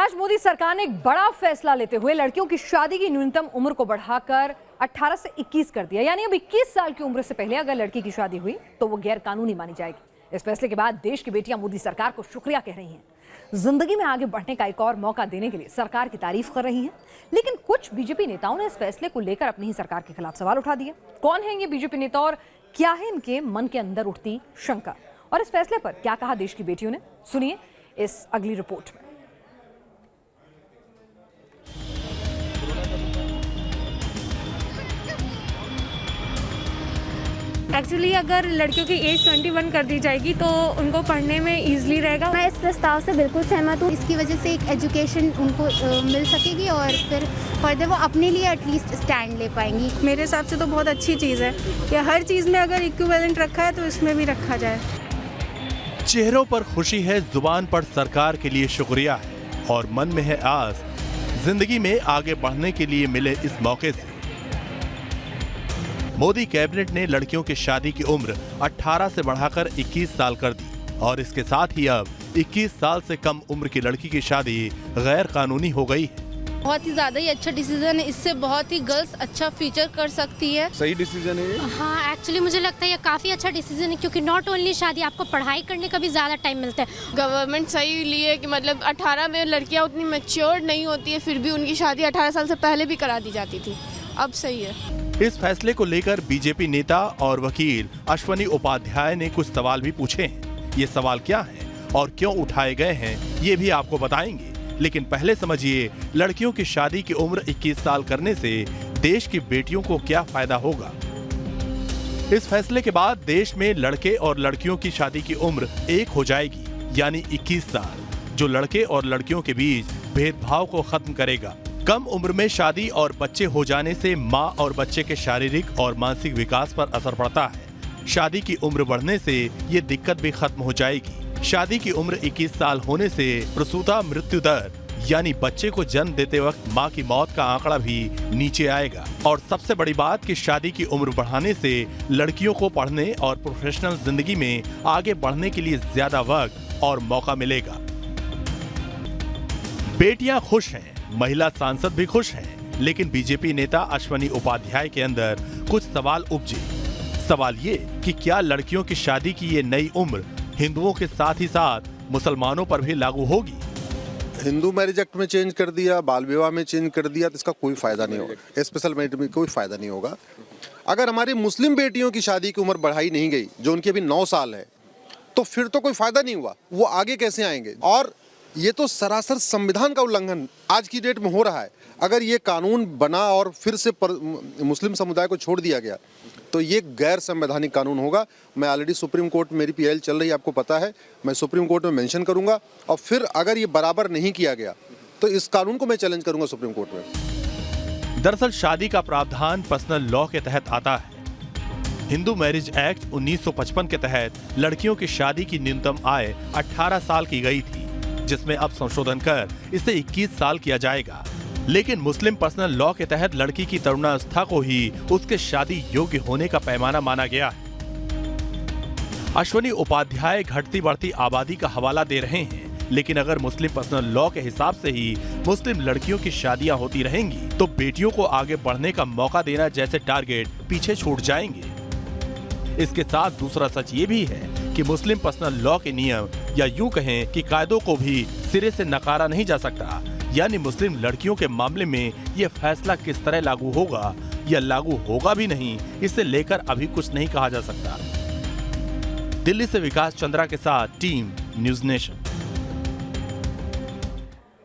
आज मोदी सरकार ने एक बड़ा फैसला लेते हुए लड़कियों की शादी की न्यूनतम उम्र को बढ़ाकर 18 से 21 कर दिया। यानी अब 21 साल की उम्र से पहले अगर लड़की की शादी हुई तो वो गैर कानूनी मानी जाएगी। इस फैसले के बाद देश की बेटियां मोदी सरकार को शुक्रिया कह रही हैं। जिंदगी में आगे बढ़ने का एक और मौका देने के लिए सरकार की तारीफ कर रही हैं। लेकिन कुछ बीजेपी नेताओं ने इस फैसले को लेकर अपनी ही सरकार के खिलाफ सवाल उठा दिए। कौन है ये बीजेपी नेता और क्या है इनके मन के अंदर उठती शंका, और इस फैसले पर क्या कहा देश की बेटियों ने, सुनिए इस अगली रिपोर्ट में। एक्चुअली अगर लड़कियों की एज 21 कर दी जाएगी तो उनको पढ़ने में इजीली रहेगा। मैं इस प्रस्ताव से बिल्कुल सहमत हूँ। इसकी वजह से एक एजुकेशन उनको मिल सकेगी और फिर फर्दर वो अपने लिए एटलीस्ट स्टैंड ले पाएंगी। मेरे हिसाब से तो बहुत अच्छी चीज़ है कि हर चीज़ में अगर इक्विवेलेंट रखा है तो इसमें भी रखा जाए। चेहरों पर खुशी है, जुबान पर सरकार के लिए शुक्रिया है और मन में है आस जिंदगी में आगे बढ़ने के लिए मिले इस मौके से। मोदी कैबिनेट ने लड़कियों की शादी की उम्र 18 से बढ़ाकर 21 साल कर दी और इसके साथ ही अब 21 साल से कम उम्र की लड़की की शादी गैर कानूनी हो गई है। बहुत ही ज़्यादा ही अच्छा डिसीजन है। इससे बहुत ही गर्ल्स अच्छा फ्यूचर कर सकती है। सही डिसीजन है ये। हाँ, एक्चुअली मुझे लगता है ये काफ़ी अच्छा डिसीजन है, क्योंकि नॉट ओनली शादी, आपको पढ़ाई करने का भी ज़्यादा टाइम मिलता है। गवर्नमेंट सही लिए कि मतलब 18 में लड़कियां उतनी मैच्योर नहीं होती है, फिर भी उनकी शादी 18 साल से पहले भी करा दी जाती थी। अब सही है। इस फैसले को लेकर बीजेपी नेता और वकील अश्वनी उपाध्याय ने कुछ सवाल भी पूछे हैं। ये सवाल क्या हैं और क्यों उठाए गए हैं, ये भी आपको बताएंगे। लेकिन पहले समझिए लड़कियों की शादी की उम्र 21 साल करने से देश की बेटियों को क्या फायदा होगा। इस फैसले के बाद देश में लड़के और लड़कियों की शादी की उम्र एक हो जाएगी, यानी 21 साल, जो लड़के और लड़कियों के बीच भेदभाव को खत्म करेगा। कम उम्र में शादी और बच्चे हो जाने से माँ और बच्चे के शारीरिक और मानसिक विकास पर असर पड़ता है। शादी की उम्र बढ़ने से ये दिक्कत भी खत्म हो जाएगी। शादी की उम्र 21 साल होने से प्रसूता मृत्यु दर यानी बच्चे को जन्म देते वक्त मां की मौत का आंकड़ा भी नीचे आएगा। और सबसे बड़ी बात कि शादी की उम्र बढ़ाने से लड़कियों को पढ़ने और प्रोफेशनल जिंदगी में आगे बढ़ने के लिए ज्यादा वक्त और मौका मिलेगा। बेटियां खुश हैं, महिला सांसद भी खुश हैं, लेकिन बीजेपी नेता अश्वनी उपाध्याय के अंदर कुछ सवाल उपजे। सवाल ये कि क्या लड़कियों की शादी की ये नई उम्र हिंदुओं के साथ ही साथ मुसलमानों पर भी लागू होगी। हिंदू मैरिज एक्ट में चेंज कर दिया, बाल विवाह में चेंज कर दिया, तो इसका कोई फायदा नहीं होगा। स्पेशल मैरिज में कोई फायदा नहीं होगा। अगर हमारी मुस्लिम बेटियों की शादी की उम्र बढ़ाई नहीं गई, जो उनकी अभी 9 साल है, तो फिर तो कोई फायदा नहीं हुआ। वो आगे कैसे आएंगे? और ये तो सरासर संविधान का उल्लंघन आज की डेट में हो रहा है। अगर ये कानून बना और फिर से मुस्लिम समुदाय को छोड़ दिया गया तो ये गैर संवैधानिक कानून होगा। मैं ऑलरेडी सुप्रीम कोर्ट, मेरी पीआईएल चल रही है, आपको पता है, मैं सुप्रीम कोर्ट में मेंशन करूंगा। और फिर अगर ये बराबर नहीं किया गया तो इस कानून को मैं चैलेंज करूंगा सुप्रीम कोर्ट में। दरअसल शादी का प्रावधान पर्सनल लॉ के तहत आता है। हिंदू मैरिज एक्ट 1955 के तहत लड़कियों की शादी की न्यूनतम आय 18 साल की गई थी, जिसमें अब संशोधन कर इसे 21 साल किया जाएगा। लेकिन मुस्लिम पर्सनल लॉ के तहत लड़की की तरुणावस्था को ही उसके शादी योग्य होने का पैमाना माना गया है। अश्वनी उपाध्याय घटती बढ़ती आबादी का हवाला दे रहे हैं, लेकिन अगर मुस्लिम पर्सनल लॉ के हिसाब से ही मुस्लिम लड़कियों की शादियां होती रहेंगी तो बेटियों को आगे बढ़ने का मौका देना जैसे टारगेट पीछे छूट जाएंगे। इसके साथ दूसरा सच ये भी है कि मुस्लिम पर्सनल लॉ के नियम या यूं कहें कि कायदों को भी सिरे से नकारा नहीं जा सकता। यानी मुस्लिम लड़कियों के मामले में यह फैसला किस तरह लागू होगा या लागू होगा भी नहीं, इसे लेकर अभी कुछ नहीं कहा जा सकता। दिल्ली से विकास चंद्रा के साथ टीम न्यूज़ नेशन।